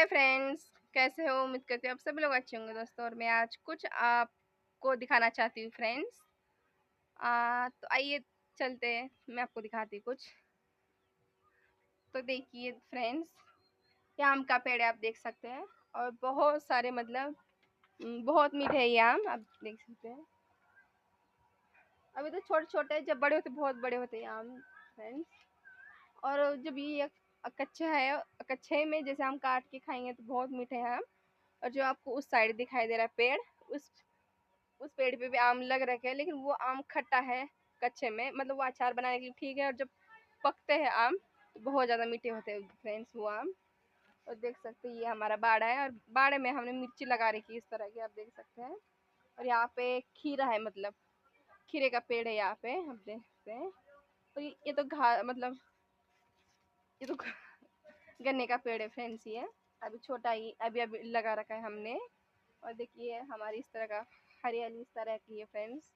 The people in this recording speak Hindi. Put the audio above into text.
हाय फ्रेंड्स, कैसे हो? उम्मीद करती हूँ आप सभी लोग अच्छे होंगे दोस्तों। और मैं आज कुछ आपको दिखाना चाहती हूँ फ्रेंड्स। तो आइए चलते हैं, मैं आपको दिखाती हूँ कुछ। तो देखिए फ्रेंड्स, ये आम का पेड़ है, आप देख सकते हैं। और बहुत सारे मतलब बहुत मीठे है ये आम, आप देख सकते हैं। अभी तो छोटे छोटे, जब बड़े होते बहुत बड़े होते हैं ये आम फ्रेंड्स। और जब ये कच्चा है, कच्चे में जैसे हम काट के खाएंगे तो बहुत मीठे हैं आम। और जो आपको उस साइड दिखाई दे रहा है पेड़, उस पेड़ पे भी आम लग रखे हैं, लेकिन वो आम खट्टा है कच्चे में, मतलब वो अचार बनाने के लिए ठीक है। और जब पकते हैं आम तो बहुत ज़्यादा मीठे होते हैं फ्रेंड्स वो आम। और देख सकते हैं ये हमारा बाड़ा है, और बाड़े में हमने मिर्ची लगा रखी है इस तरह की, आप देख सकते हैं। और यहाँ पे खीरा है, मतलब खीरे का पेड़ है यहाँ पे, हम देख सकते हैं। और ये तो घा मतलब ये तो गन्ने का पेड़ है फ्रेंड्स ये। अभी छोटा ही अभी अभी लगा रखा है हमने। और देखिए हमारी इस तरह का हरियाली इस तरह की है फ्रेंड्स।